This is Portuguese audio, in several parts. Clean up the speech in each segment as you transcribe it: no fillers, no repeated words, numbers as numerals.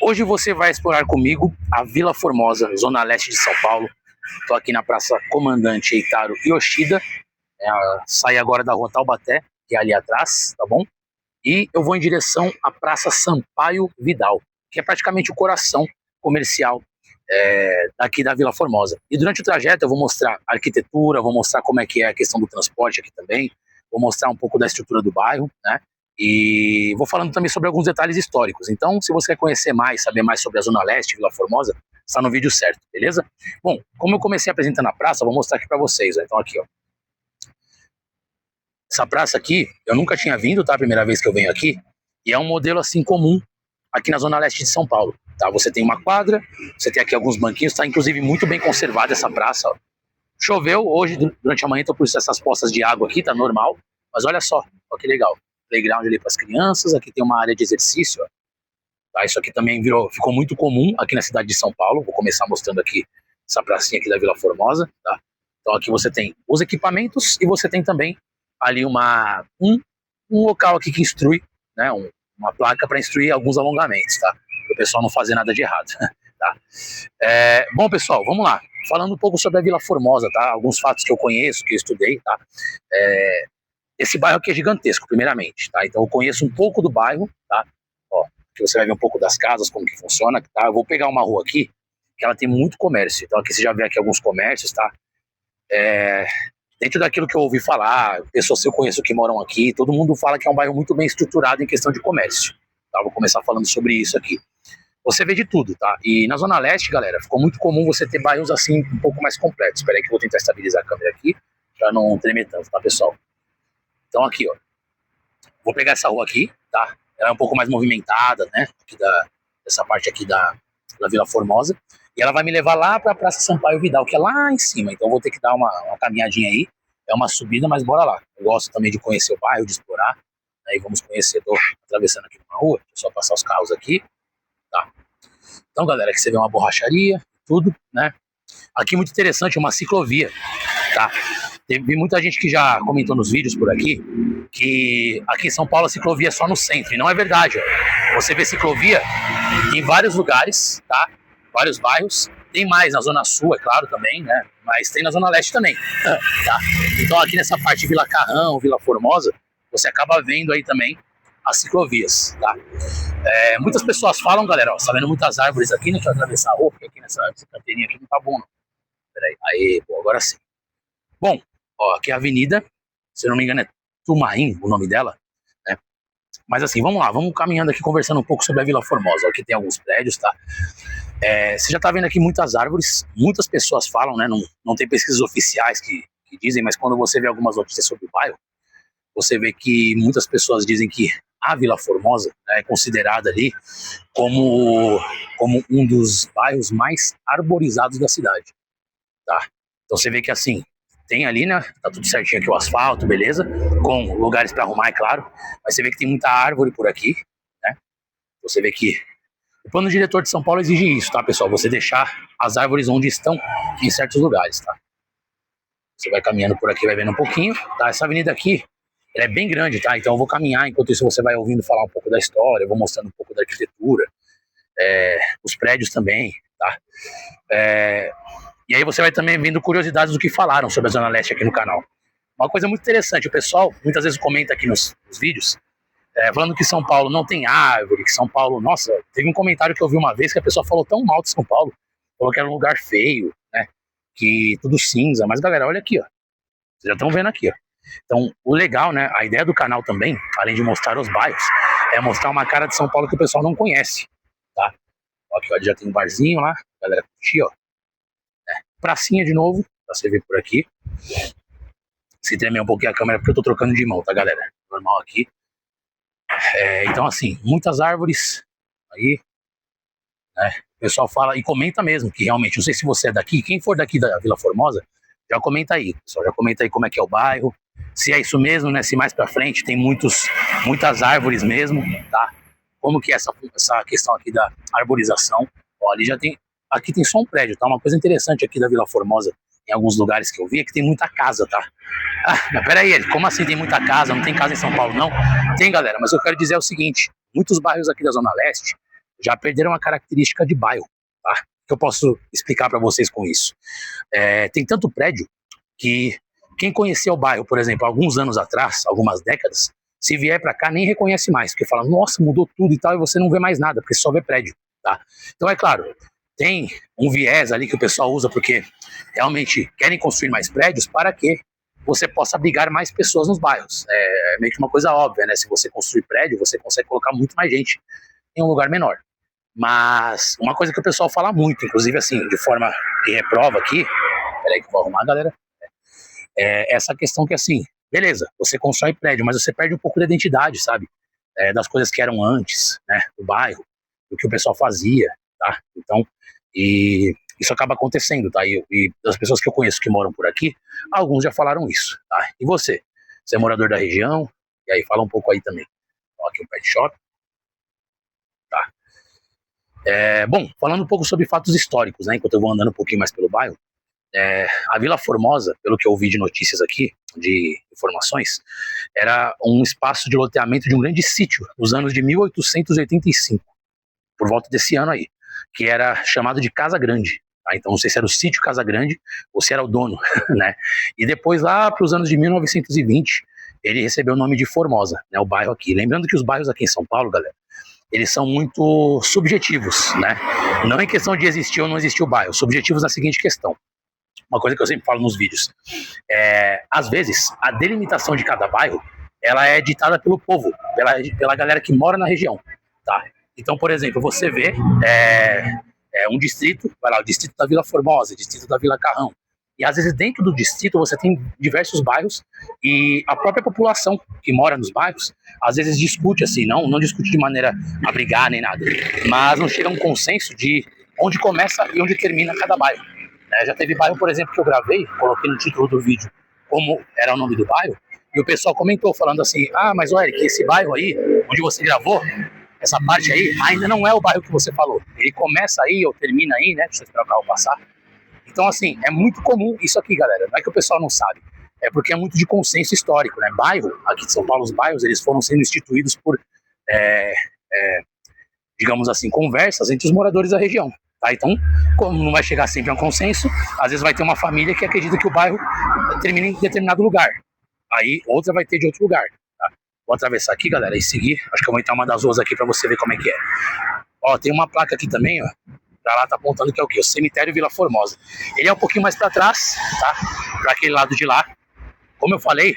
Hoje você vai explorar comigo a Vila Formosa, zona leste de São Paulo. Estou aqui na Praça Comandante Eitaro Yoshida. Saí agora da Rua Taubaté, que é ali atrás, tá bom? E eu vou em direção à Praça Sampaio Vidal, que é praticamente o coração comercial daqui da Vila Formosa. E durante o trajeto eu vou mostrar a arquitetura, vou mostrar como é que é a questão do transporte aqui também, vou mostrar um pouco da estrutura do bairro, né? E vou falando também sobre alguns detalhes históricos. Então, se você quer conhecer mais, saber mais sobre a Zona Leste, Vila Formosa, está no vídeo certo, beleza? Bom, como eu comecei apresentando a praça, eu vou mostrar aqui para vocês. Ó. Então, aqui, ó. Essa praça aqui, eu nunca tinha vindo, tá? A primeira vez que eu venho aqui. E é um modelo, assim, comum aqui na Zona Leste de São Paulo, tá? Você tem uma quadra, você tem aqui alguns banquinhos, tá? Inclusive, muito bem conservada essa praça, ó. Choveu hoje, durante a manhã, então por isso essas poças de água aqui, tá normal. Mas olha só, ó que legal. Playground ali para as crianças, aqui tem uma área de exercício, ó. Tá, isso aqui também ficou muito comum aqui na cidade de São Paulo. Vou começar mostrando aqui essa pracinha aqui da Vila Formosa, tá? Então aqui você tem os equipamentos e você tem também ali um local aqui que instrui, né? Uma placa para instruir alguns alongamentos, tá? Para o pessoal não fazer nada de errado, tá? Bom, pessoal, vamos lá. Falando um pouco sobre a Vila Formosa, tá? Alguns fatos que eu conheço, que eu estudei, tá? Esse bairro aqui é gigantesco, primeiramente, tá? Então eu conheço um pouco do bairro, tá? Ó, que você vai ver um pouco das casas, como que funciona, tá? Eu vou pegar uma rua aqui, que ela tem muito comércio. Então aqui você já vê aqui alguns comércios, tá? Dentro daquilo que eu ouvi falar, pessoas que eu conheço que moram aqui, todo mundo fala que é um bairro muito bem estruturado em questão de comércio, tá? Vou começar falando sobre isso aqui. Você vê de tudo, tá? E na Zona Leste, galera, ficou muito comum você ter bairros assim, um pouco mais completos. Espera aí que eu vou tentar estabilizar a câmera aqui, pra não tremer tanto, tá, pessoal? Então aqui, ó, vou pegar essa rua aqui, tá? Ela é um pouco mais movimentada, né? Aqui dessa parte aqui da Vila Formosa. E ela vai me levar lá pra Praça Sampaio Vidal, que é lá em cima. Então eu vou ter que dar uma caminhadinha aí. É uma subida, mas bora lá. Eu gosto também de conhecer o bairro, de explorar. Aí vamos conhecer, tô atravessando aqui uma rua. Deixa eu só passar os carros aqui, tá? Então, galera, aqui você vê uma borracharia, tudo, né? Aqui muito interessante, uma ciclovia, tá? Teve muita gente que já comentou nos vídeos por aqui que aqui em São Paulo a ciclovia é só no centro, e não é verdade. Ó. Você vê ciclovia em vários lugares, tá? Vários bairros. Tem mais na Zona Sul, é claro, também, né? Mas tem na Zona Leste também, tá? Então aqui nessa parte de Vila Carrão, Vila Formosa, você acaba vendo aí também as ciclovias, tá? Muitas pessoas falam, galera, ó, tá vendo muitas árvores aqui, né? Deixa eu atravessar a rua, porque aqui nessa canteirinha aqui não tá bom, não. Peraí, aí, pô, agora sim. Bom, ó, aqui é a avenida, se eu não me engano é Tumaim, o nome dela, né? Mas assim, vamos lá, vamos caminhando aqui, conversando um pouco sobre a Vila Formosa. Aqui tem alguns prédios, tá? Você já tá vendo aqui muitas árvores, muitas pessoas falam, né? Não tem pesquisas oficiais que dizem, mas quando você vê algumas notícias sobre o bairro, você vê que muitas pessoas dizem que a Vila Formosa, né, é considerada ali como um dos bairros mais arborizados da cidade, tá? Então você vê que assim, tem ali, né, tá tudo certinho aqui o asfalto, beleza? Com lugares para arrumar, é claro, mas você vê que tem muita árvore por aqui, né? Você vê que o plano diretor de São Paulo exige isso, tá, pessoal? Você deixar as árvores onde estão em certos lugares, tá? Você vai caminhando por aqui, vai vendo um pouquinho, tá? Essa avenida aqui, ela é bem grande, tá? Então eu vou caminhar, enquanto isso você vai ouvindo falar um pouco da história, eu vou mostrando um pouco da arquitetura, os prédios também, tá? E aí você vai também vendo curiosidades do que falaram sobre a Zona Leste aqui no canal. Uma coisa muito interessante, o pessoal muitas vezes comenta aqui nos vídeos, falando que São Paulo não tem árvore, que São Paulo... Nossa, teve um comentário que eu vi uma vez que a pessoa falou tão mal de São Paulo, falou que era um lugar feio, né? Que tudo cinza, mas galera, olha aqui, ó. Vocês já estão vendo aqui, ó. Então, o legal, né, a ideia do canal também, além de mostrar os bairros, é mostrar uma cara de São Paulo que o pessoal não conhece, tá? Aqui, ó, já tem um barzinho lá, galera curtir, ó. Pracinha de novo, pra você ver por aqui. Se tremer um pouquinho a câmera porque eu tô trocando de mão, tá, galera? Normal aqui. Então, assim, muitas árvores aí, né? O pessoal fala e comenta mesmo que realmente, não sei se você é daqui, quem for daqui da Vila Formosa, já comenta aí, pessoal, já comenta aí como é que é o bairro, se é isso mesmo, né? Se mais pra frente tem muitas árvores mesmo, tá? Como que é essa questão aqui da arborização? Ó, ali já tem, aqui tem só um prédio, tá? Uma coisa interessante aqui da Vila Formosa, em alguns lugares que eu vi, é que tem muita casa, tá? Mas peraí, como assim tem muita casa? Não tem casa em São Paulo, não? Tem, galera, mas eu quero dizer o seguinte, muitos bairros aqui da Zona Leste, já perderam a característica de bairro, tá? O que eu posso explicar para vocês com isso? Tem tanto prédio que quem conhecia o bairro, por exemplo, alguns anos atrás, algumas décadas, se vier para cá nem reconhece mais, porque fala, nossa, mudou tudo e tal, e você não vê mais nada, porque só vê prédio, tá? Então é claro, tem um viés ali que o pessoal usa porque realmente querem construir mais prédios para que você possa abrigar mais pessoas nos bairros. É meio que uma coisa óbvia, né? Se você construir prédio, você consegue colocar muito mais gente em um lugar menor. Mas uma coisa que o pessoal fala muito, inclusive assim, de forma que reprova aqui, peraí que eu vou arrumar, galera, é essa questão que assim, beleza, você constrói prédio, mas você perde um pouco da identidade, sabe? Das coisas que eram antes, né? Do bairro, do que o pessoal fazia, tá? Então, e isso acaba acontecendo, tá? E das pessoas que eu conheço que moram por aqui, alguns já falaram isso, tá? E você? Você é morador da região? E aí, fala um pouco aí também. Ó, aqui o pet shop. Tá. Bom, falando um pouco sobre fatos históricos, né? Enquanto eu vou andando um pouquinho mais pelo bairro, a Vila Formosa, pelo que eu vi de notícias aqui, de informações, era um espaço de loteamento de um grande sítio nos anos de 1885, por volta desse ano aí, que era chamado de Casa Grande. Tá? Então não sei se era o sítio Casa Grande ou se era o dono, né? E depois lá para os anos de 1920, ele recebeu o nome de Formosa, né? O bairro aqui. Lembrando que os bairros aqui em São Paulo, galera, eles são muito subjetivos, né? Não em questão de existir ou não existir o bairro, subjetivos na seguinte questão. Uma coisa que eu sempre falo nos vídeos, às vezes a delimitação de cada bairro, ela é ditada pelo povo, pela galera que mora na região, tá? Então, por exemplo, você vê um distrito, vai lá, o distrito da Vila Formosa, o distrito da Vila Carrão, e às vezes dentro do distrito você tem diversos bairros e a própria população que mora nos bairros, às vezes discute assim, não discute de maneira a brigar nem nada, mas não chega a um consenso de onde começa e onde termina cada bairro. Já teve bairro, por exemplo, que eu gravei, coloquei no título do vídeo como era o nome do bairro, e o pessoal comentou falando assim, mas olha, Eric, esse bairro aí, onde você gravou, essa parte aí, ainda não é o bairro que você falou. Ele começa aí ou termina aí, né? Deixa eu esperar o carro passar. Então, assim, é muito comum isso aqui, galera. Não é que o pessoal não sabe, é porque é muito de consenso histórico, né? Bairro, aqui de São Paulo, os bairros, eles foram sendo instituídos por, digamos assim, conversas entre os moradores da região. Tá? Então, como não vai chegar sempre a um consenso, às vezes vai ter uma família que acredita que o bairro termina em determinado lugar. Aí, outra vai ter de outro lugar. Tá? Vou atravessar aqui, galera, e seguir. Acho que eu vou entrar uma das ruas aqui pra você ver como é que é. Ó, tem uma placa aqui também, ó. Pra lá tá apontando que é o quê? O cemitério Vila Formosa. Ele é um pouquinho mais pra trás, tá? Pra aquele lado de lá. Como eu falei,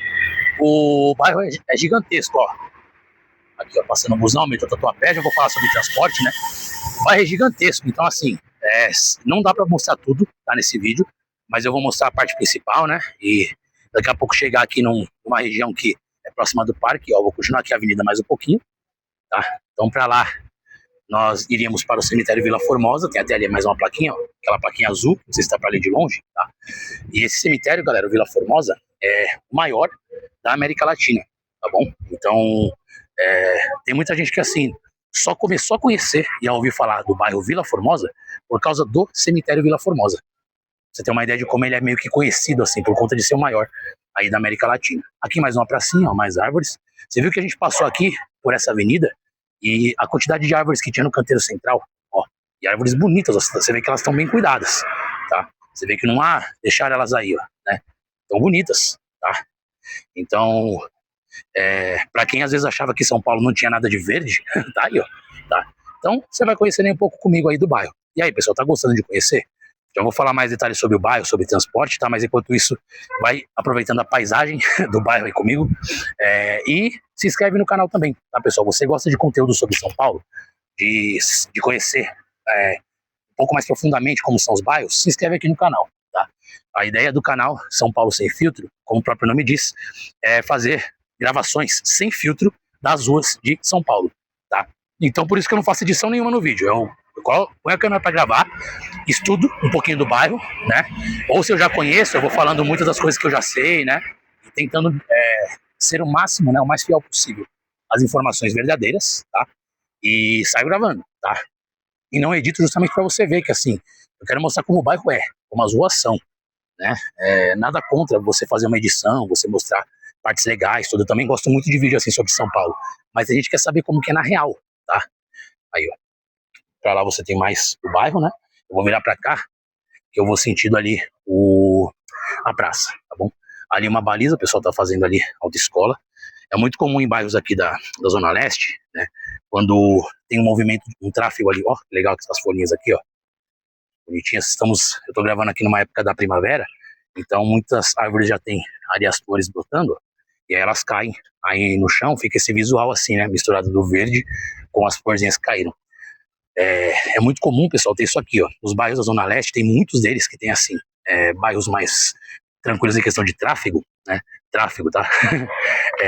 o bairro é gigantesco, ó. Aqui, ó, passando o busão, metrô Tatuapé, já vou falar sobre transporte, né? O bairro é gigantesco, então assim, não dá pra mostrar tudo, tá, nesse vídeo, mas eu vou mostrar a parte principal, né? E daqui a pouco chegar aqui numa região que é próxima do parque, ó, vou continuar aqui a avenida mais um pouquinho, tá? Então pra lá, nós iríamos para o cemitério Vila Formosa, tem até ali mais uma plaquinha, ó, aquela plaquinha azul, não sei se tá pra ali de longe, tá? E esse cemitério, galera, o Vila Formosa, é o maior da América Latina, tá bom? Então, tem muita gente que, assim, só começou a conhecer e a ouvir falar do bairro Vila Formosa por causa do cemitério Vila Formosa. Você tem uma ideia de como ele é meio que conhecido, assim, por conta de ser o maior aí da América Latina. Aqui mais uma pracinha, ó, mais árvores. Você viu que a gente passou aqui por essa avenida e a quantidade de árvores que tinha no canteiro central, ó, e árvores bonitas, você vê que elas estão bem cuidadas, tá? Você vê que não há deixar elas aí, ó, né? Estão bonitas, tá? Então, para quem às vezes achava que São Paulo não tinha nada de verde, tá aí, ó, tá? Então, você vai conhecer nem um pouco comigo aí do bairro. E aí, pessoal, tá gostando de conhecer? Já vou falar mais detalhes sobre o bairro, sobre transporte, tá? Mas enquanto isso, vai aproveitando a paisagem do bairro aí comigo. E se inscreve no canal também, tá, pessoal? Você gosta de conteúdo sobre São Paulo? De conhecer um pouco mais profundamente como são os bairros? Se inscreve aqui no canal, tá? A ideia do canal São Paulo Sem Filtro, como o próprio nome diz, é fazer gravações sem filtro das ruas de São Paulo, tá? Então por isso que eu não faço edição nenhuma no vídeo. Eu ponho a câmera para gravar, estudo um pouquinho do bairro, né? Ou se eu já conheço, eu vou falando muitas das coisas que eu já sei, né? E tentando ser o máximo, né, o mais fiel possível as informações verdadeiras, tá? E saio gravando, tá? E não edito justamente para você ver que, assim, eu quero mostrar como o bairro é, como as ruas são, né? Nada contra você fazer uma edição, você mostrar partes legais, tudo. Eu também gosto muito de vídeo assim sobre São Paulo, mas a gente quer saber como que é na real, tá? Aí, ó. Pra lá você tem mais o bairro, né? Eu vou virar pra cá, que eu vou sentido ali a praça, tá bom? Ali uma baliza, o pessoal tá fazendo ali autoescola. É muito comum em bairros aqui da Zona Leste, né? Quando tem um movimento, um tráfego ali, ó, legal que essas folhinhas aqui, ó, bonitinhas. Eu tô gravando aqui numa época da primavera, então muitas árvores já tem ali as flores brotando, ó, e aí elas caem aí no chão, fica esse visual assim, né? Misturado do verde com as florzinhas que caíram. É muito comum, pessoal, ter isso aqui, ó. Os bairros da Zona Leste, tem muitos deles que tem assim, bairros mais tranquilos em questão de tráfego, né? Tráfego, tá?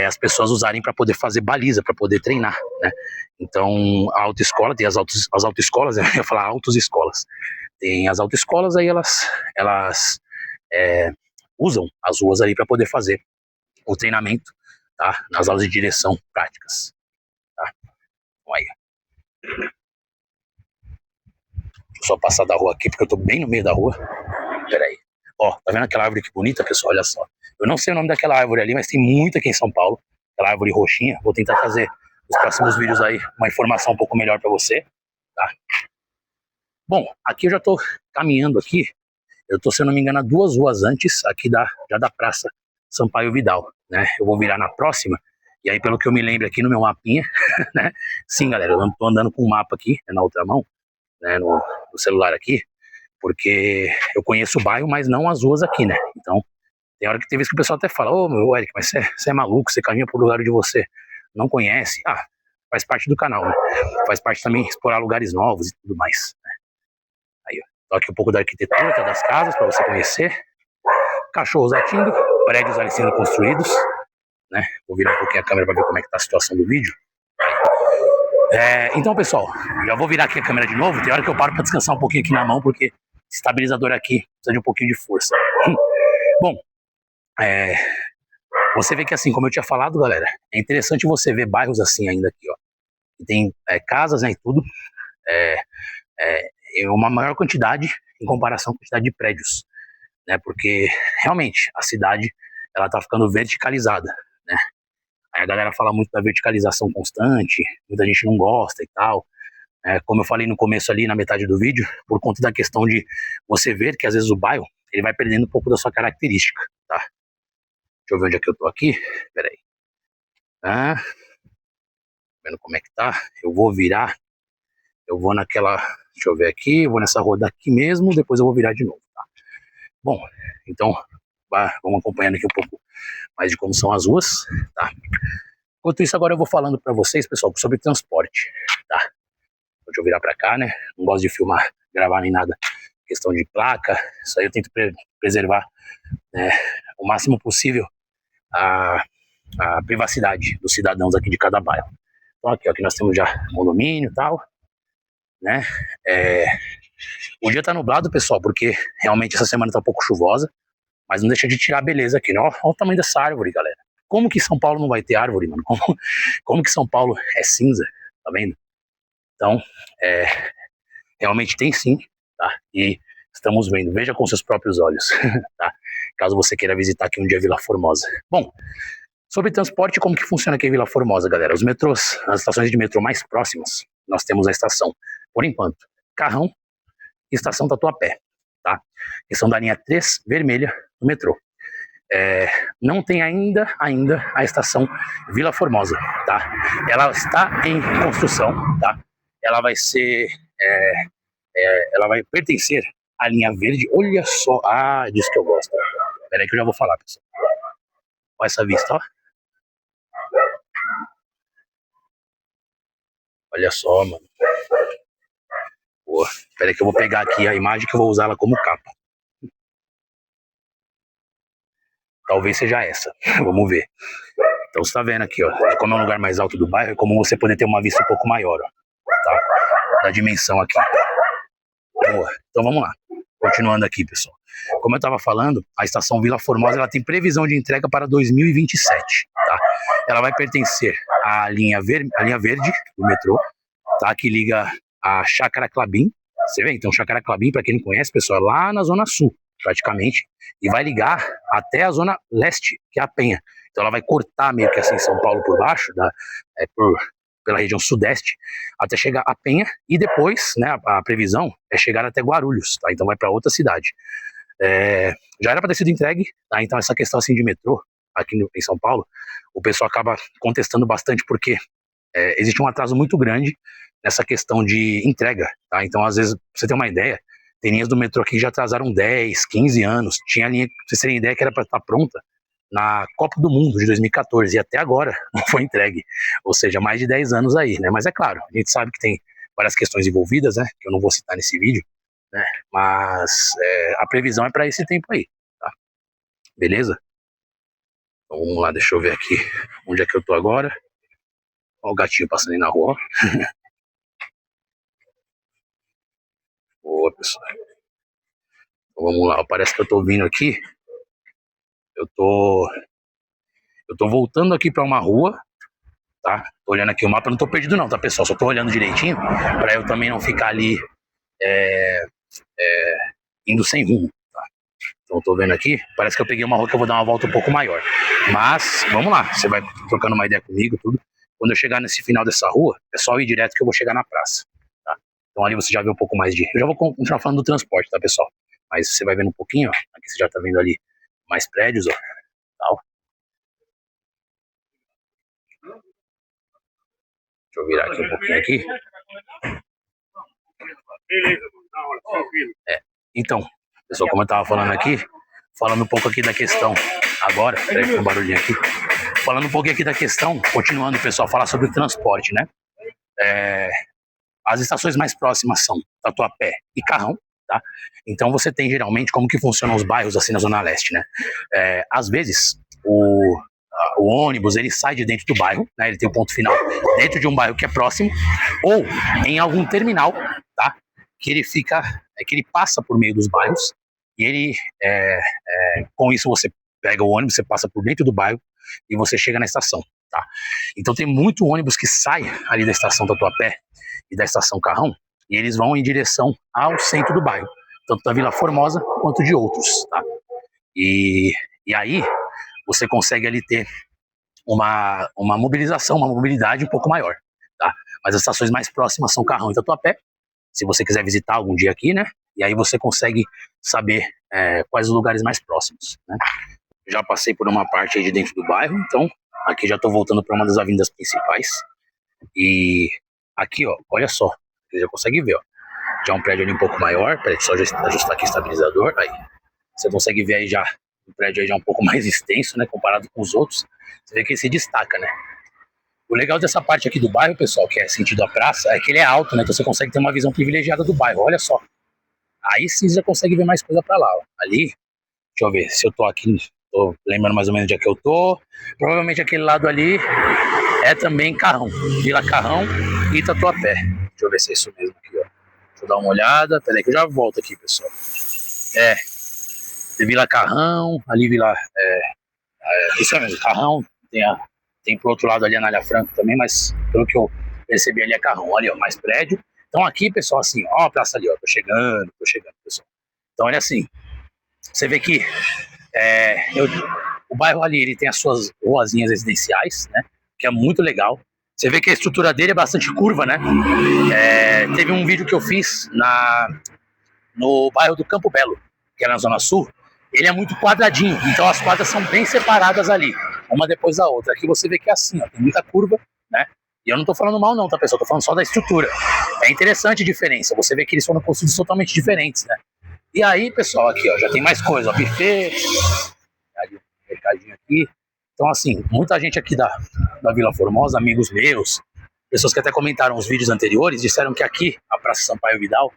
As pessoas usarem para poder fazer baliza, para poder treinar, né? Então, a autoescola, tem as autoescolas, eu ia falar autoescolas. Tem as autoescolas, aí elas usam as ruas ali para poder fazer o treinamento, tá? Nas aulas de direção práticas, tá? Então, aí. Deixa eu só passar da rua aqui, porque eu tô bem no meio da rua. Pera aí. Ó, tá vendo aquela árvore que bonita, pessoal? Olha só. Eu não sei o nome daquela árvore ali, mas tem muita aqui em São Paulo. Aquela árvore roxinha. Vou tentar fazer nos próximos vídeos aí uma informação um pouco melhor pra você, tá? Bom, aqui eu já tô caminhando aqui. Eu tô, se eu não me engano, 2 ruas antes aqui já da Praça Sampaio Vidal, né? Eu vou virar na próxima. E aí, pelo que eu me lembro aqui no meu mapinha, né? Sim, galera, eu tô andando com um mapa aqui, na outra mão, né? No celular aqui. Porque eu conheço o bairro, mas não as ruas aqui, né? Então, tem hora que tem vezes que o pessoal até fala, ô, meu Eric, mas você é maluco, você caminha pro lugar onde você não conhece. Ah, faz parte do canal, né? Faz parte também explorar lugares novos e tudo mais, né? Aí, ó, tô aqui um pouco da arquitetura, tá, das casas, pra você conhecer. Cachorros latindo, prédios ali sendo construídos, né? Vou virar um pouquinho a câmera pra ver como é que tá a situação do vídeo. Então, pessoal, já vou virar aqui a câmera de novo. Tem hora que eu paro pra descansar um pouquinho aqui na mão, porque estabilizador aqui precisa de um pouquinho de força. Bom, você vê que assim, como eu tinha falado, galera, é interessante você ver bairros assim ainda aqui, ó. Que tem casas, né, e tudo. Uma maior quantidade em comparação com a quantidade de prédios, né? Porque realmente a cidade ela tá ficando verticalizada, né? Aí a galera fala muito da verticalização constante, muita gente não gosta e tal. Como eu falei no começo ali, na metade do vídeo, por conta da questão de você ver que às vezes o bairro ele vai perdendo um pouco da sua característica, tá? Deixa eu ver onde é que eu tô aqui. Pera aí. Vendo como é que tá? Eu vou virar. Eu vou naquela. Deixa eu ver aqui. Eu vou nessa rua daqui mesmo. Depois eu vou virar de novo, tá? Bom, então vamos acompanhando aqui um pouco mais de como são as ruas, tá? Enquanto isso, agora eu vou falando pra vocês, pessoal, sobre transporte, tá? Deixa eu virar pra cá, né? Não gosto de filmar, gravar nem nada. Questão de placa, isso aí eu tento preservar, né, o máximo possível a privacidade dos cidadãos aqui de cada bairro. Então aqui nós temos já condomínio e tal, né? O dia tá nublado, pessoal, porque realmente essa semana tá um pouco chuvosa, mas não deixa de tirar a beleza aqui, né? Olha o tamanho dessa árvore, galera. Como que São Paulo não vai ter árvore, mano? Como que São Paulo é cinza, tá vendo? Então, realmente tem sim, tá? E estamos vendo, veja com seus próprios olhos, tá? Caso você queira visitar aqui um dia Vila Formosa. Bom, sobre transporte, como que funciona aqui em Vila Formosa, galera? Os metrôs, as estações de metrô mais próximas, nós temos a estação, por enquanto, Carrão e estação Tatuapé, tá? Que são da linha 3 vermelha do metrô. Não tem ainda a estação Vila Formosa, tá? Ela está em construção, tá? Ela vai ser, ela vai pertencer à linha verde. Olha só, disso que eu gosto. Peraí que eu já vou falar, pessoal. Olha essa vista, ó. Olha só, mano. Boa. Peraí que eu vou pegar aqui a imagem que eu vou usar ela como capa. Talvez seja essa. Vamos ver. Então você tá vendo aqui, ó. Como é um lugar mais alto do bairro, é como você poder ter uma vista um pouco maior, ó. Tá? Da dimensão aqui. Boa. Então vamos lá. Continuando aqui, pessoal. Como eu estava falando, a estação Vila Formosa ela tem previsão de entrega para 2027, tá? Ela vai pertencer à linha verde do metrô, tá? Que liga a Chácara Klabin. Você vê? Então, Chácara Klabin, para quem não conhece, pessoal, é lá na Zona Sul, praticamente, e vai ligar até a Zona Leste, que é a Penha. Então, ela vai cortar meio que assim São Paulo por baixo, pela região sudeste, até chegar a Penha, e depois, né, a previsão é chegar até Guarulhos, tá? Então vai para outra cidade. Já era para ter sido entregue, tá? Então essa questão assim de metrô aqui em São Paulo, o pessoal acaba contestando bastante porque existe um atraso muito grande nessa questão de entrega, tá? Então às vezes, pra você ter uma ideia, tem linhas do metrô aqui que já atrasaram 10, 15 anos, tinha linha, pra vocês terem ideia, que era para estar pronta na Copa do Mundo de 2014 e até agora não foi entregue, ou seja, mais de 10 anos aí, né? Mas é claro, a gente sabe que tem várias questões envolvidas, né, que eu não vou citar nesse vídeo, né, mas a previsão é para esse tempo aí, tá? Beleza? Então vamos lá, deixa eu ver aqui onde é que eu tô agora. Olha o gatinho passando aí na rua. Boa, pessoal. Então vamos lá, parece que eu tô vindo aqui, eu tô voltando aqui para uma rua, tá? Tô olhando aqui o mapa, não tô perdido não, tá, pessoal? Só tô olhando direitinho para eu também não ficar ali indo sem rumo, tá? Então eu tô vendo aqui, parece que eu peguei uma rua que eu vou dar uma volta um pouco maior. Mas, vamos lá, você vai trocando uma ideia comigo, tudo. Quando eu chegar nesse final dessa rua, é só ir direto que eu vou chegar na praça, tá? Então ali você já vê um pouco mais de... Eu já vou continuar falando do transporte, tá, pessoal? Mas você vai vendo um pouquinho, ó. Aqui você já tá vendo ali mais prédios, ó. Tal. Deixa eu virar aqui um pouquinho aqui. Então, pessoal, como eu tava falando aqui, falando um pouco aqui da questão agora, peraí, tem um barulhinho aqui. Falando um pouquinho aqui da questão, continuando, pessoal, falar sobre o transporte, né? As estações mais próximas são Tatuapé e Carrão, tá? Então você tem geralmente como que funcionam os bairros assim na Zona Leste, né? Às vezes o ônibus ele sai de dentro do bairro, né? Ele tem o ponto final dentro de um bairro que é próximo, ou em algum terminal, tá? Que ele fica, que ele passa por meio dos bairros e ele, com isso você pega o ônibus, você passa por dentro do bairro e você chega na estação, tá? Então tem muito ônibus que sai ali da estação Tatuapé e da estação Carrão e eles vão em direção ao centro do bairro, tanto da Vila Formosa quanto de outros, tá? E aí você consegue ali ter uma mobilização, uma mobilidade um pouco maior, tá? Mas as estações mais próximas são Carrão e Tatuapé, se você quiser visitar algum dia aqui, né? E aí você consegue saber quais os lugares mais próximos, né? Já passei por uma parte aí de dentro do bairro, então aqui já estou voltando para uma das avenidas principais. E aqui, ó, olha só, você já consegue ver, ó. Já um prédio ali um pouco maior, peraí, só ajustar aqui o estabilizador, aí. Você consegue ver aí já, o prédio aí já um pouco mais extenso, né, comparado com os outros. Você vê que ele se destaca, né. O legal dessa parte aqui do bairro, pessoal, que é sentido a praça, é que ele é alto, né, então você consegue ter uma visão privilegiada do bairro, olha só. Aí sim você já consegue ver mais coisa pra lá, ó. Ali, deixa eu ver, se eu tô aqui, tô lembrando mais ou menos onde é que eu tô. Provavelmente aquele lado ali é também Carrão, Vila Carrão e Tatuapé. Deixa eu ver se é isso mesmo aqui, ó. Deixa eu dar uma olhada, peraí que eu já volto aqui, pessoal. Tem Vila Carrão, ali Vila... isso é mesmo, Carrão, tem pro outro lado ali a Anália Franco também, mas pelo que eu percebi ali é Carrão, ali ó, mais prédio. Então aqui, pessoal, assim, ó a praça ali, ó, tô chegando, pessoal. Então olha assim, você vê que o bairro ali, ele tem as suas ruazinhas residenciais, né, que é muito legal. Você vê que a estrutura dele é bastante curva, né? Teve um vídeo que eu fiz no bairro do Campo Belo, que é na Zona Sul. Ele é muito quadradinho, então as quadras são bem separadas ali, uma depois da outra. Aqui você vê que é assim, ó, tem muita curva, né? E eu não tô falando mal não, tá, pessoal? Tô falando só da estrutura. É interessante a diferença, você vê que eles foram construídos totalmente diferentes, né? E aí, pessoal, aqui, ó, já tem mais coisa, ó, buffet, ali, mercadinho aqui. Então, assim, muita gente aqui da Vila Formosa, amigos meus, pessoas que até comentaram os vídeos anteriores, disseram que aqui, a Praça Sampaio Vidal,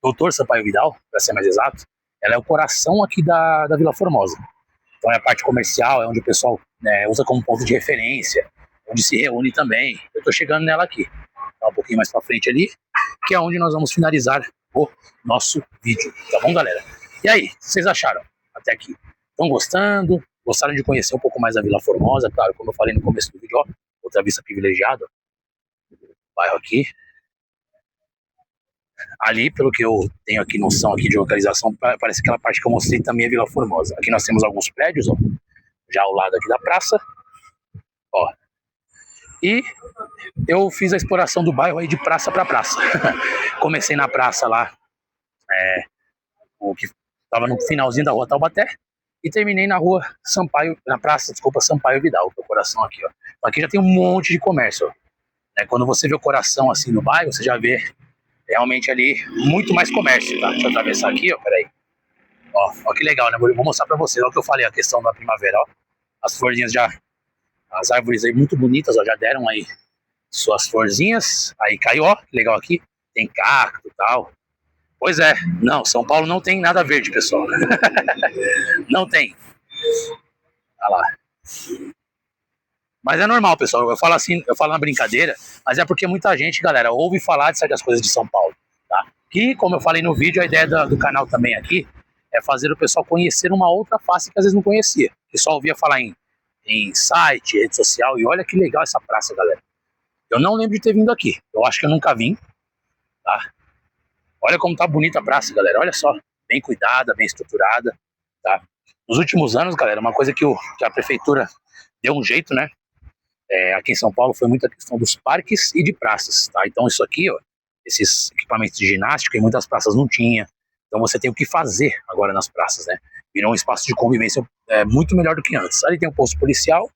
Doutor Sampaio Vidal, para ser mais exato, ela é o coração aqui da Vila Formosa. Então é a parte comercial, é onde o pessoal, né, usa como ponto de referência, onde se reúne também. Eu tô chegando nela aqui, tá um pouquinho mais pra frente ali, que é onde nós vamos finalizar o nosso vídeo, tá bom, galera? E aí, o que vocês acharam até aqui? Estão gostando? Gostaram de conhecer um pouco mais a Vila Formosa? Claro, como eu falei no começo do vídeo, ó, outra vista privilegiada, bairro aqui. Ali, pelo que eu tenho aqui noção aqui de localização, parece aquela parte que eu mostrei também é Vila Formosa. Aqui nós temos alguns prédios, ó, já ao lado aqui da praça, ó. E eu fiz a exploração do bairro aí de praça para praça. Comecei na praça lá, o que estava no finalzinho da rua Taubaté, e terminei na rua Sampaio, na praça, desculpa, Sampaio Vidal, o coração aqui, ó. Então aqui já tem um monte de comércio, ó. Quando você vê o coração assim no bairro, você já vê realmente ali muito mais comércio, tá? Deixa eu atravessar aqui, ó, peraí. Ó que legal, né? Vou mostrar pra vocês, ó, o que eu falei, a questão da primavera, ó. As florzinhas já, as árvores aí muito bonitas, ó, já deram aí suas florzinhas. Aí caiu, ó, que legal aqui. Tem cacto e tal. Pois é, não, São Paulo não tem nada verde, pessoal. Não tem. Olha lá. Mas é normal, pessoal. Eu falo assim, eu falo na brincadeira, mas é porque muita gente, galera, ouve falar de certas coisas de São Paulo, tá? Que, como eu falei no vídeo, a ideia do canal também aqui é fazer o pessoal conhecer uma outra face que às vezes não conhecia. Que só ouvia falar em site, rede social, e olha que legal essa praça, galera. Eu não lembro de ter vindo aqui. Eu acho que eu nunca vim, tá? Olha como tá bonita a praça, galera. Olha só, bem cuidada, bem estruturada, tá? Nos últimos anos, galera, uma coisa que a prefeitura deu um jeito, né? Aqui em São Paulo foi muita questão dos parques e de praças, tá? Então isso aqui, ó, esses equipamentos de ginástica, em muitas praças não tinha. Então você tem o que fazer agora nas praças, né? Virou um espaço de convivência muito melhor do que antes. Ali tem um posto policial,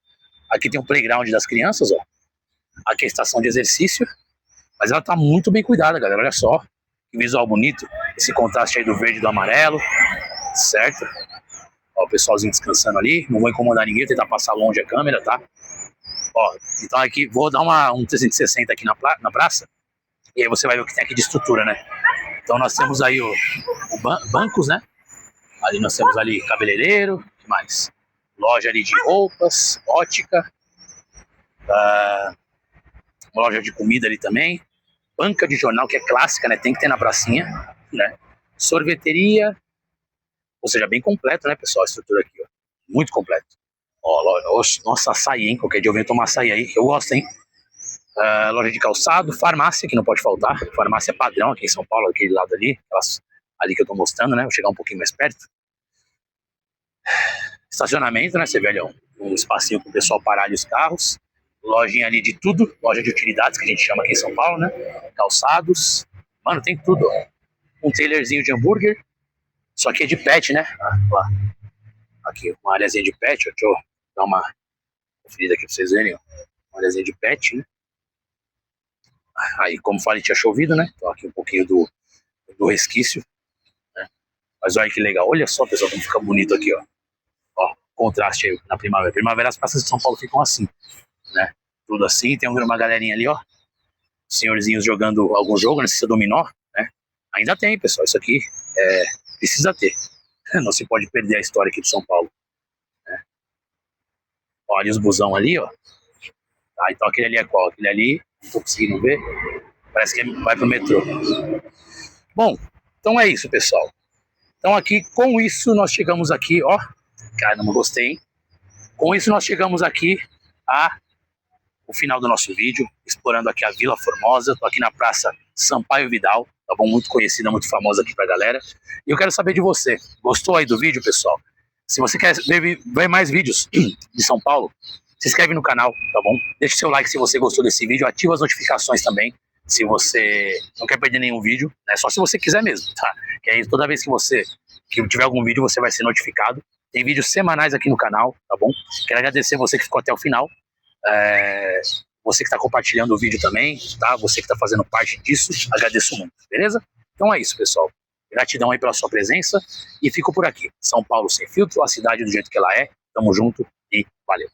aqui tem um playground das crianças, ó. Aqui é a estação de exercício, mas ela tá muito bem cuidada, galera. Olha só, que visual bonito, esse contraste aí do verde e do amarelo, certo? Ó, o pessoalzinho descansando ali, não vou incomodar ninguém, vou tentar passar longe a câmera, tá? Ó, então aqui, vou dar um 360 aqui na praça, e aí você vai ver o que tem aqui de estrutura, né? Então nós temos aí bancos, né? Ali nós temos ali cabeleireiro, o que mais? Loja ali de roupas, ótica, uma loja de comida ali também, banca de jornal, que é clássica, né? Tem que ter na pracinha, né? Sorveteria, ou seja, bem completo, né, pessoal? A estrutura aqui, ó, muito completo. Ó, nossa, açaí, hein? Qualquer dia eu venho tomar açaí aí, eu gosto, hein? Loja de calçado, farmácia, que não pode faltar. Farmácia padrão aqui em São Paulo, aquele lado ali, ali que eu tô mostrando, né? Vou chegar um pouquinho mais perto. Estacionamento, né? Você vê ali, ó, um espacinho pro pessoal parar ali os carros. Lojinha ali de tudo, loja de utilidades, que a gente chama aqui em São Paulo, né? Calçados. Mano, tem tudo, ó. Um trailerzinho de hambúrguer. Só que é de pet, né? Lá. Aqui, uma areazinha de pet, ó. Deixa eu dar uma conferida aqui pra vocês verem, ó. Uma areazinha de pet, né? Aí, como falei, tinha chovido, né? Então aqui um pouquinho do resquício, né? Mas olha que legal. Olha só, pessoal, como fica bonito aqui, ó. Ó, contraste aí na primavera. Primavera, as praças de São Paulo ficam assim, né? Tudo assim. Tem uma galerinha ali, ó. Senhorzinhos jogando algum jogo, né? Se dominó, né? Ainda tem, pessoal. Isso aqui precisa ter. Não se pode perder a história aqui de São Paulo, né? Olha os busão ali, ó. Tá, então aquele ali é qual? Aquele ali, não tô conseguindo ver. Parece que vai pro metrô. Bom, então é isso, pessoal. Então aqui, com isso, nós chegamos aqui, ó. Caramba, gostei, hein? Com isso, nós chegamos aqui o final do nosso vídeo, explorando aqui a Vila Formosa. Tô aqui na Praça Sampaio Vidal, tá bom? Muito conhecida, muito famosa aqui pra galera. E eu quero saber de você. Gostou aí do vídeo, pessoal? Se você quer ver mais vídeos de São Paulo, se inscreve no canal, tá bom? Deixa seu like se você gostou desse vídeo, ativa as notificações também, se você não quer perder nenhum vídeo, né? Só se você quiser mesmo, tá? Que aí toda vez que tiver algum vídeo, você vai ser notificado. Tem vídeos semanais aqui no canal, tá bom? Quero agradecer você que ficou até o final. Você que está compartilhando o vídeo também, tá? Você que está fazendo parte disso, agradeço muito, beleza? Então é isso, pessoal. Gratidão aí pela sua presença e fico por aqui. São Paulo sem filtro, a cidade do jeito que ela é. Tamo junto e valeu.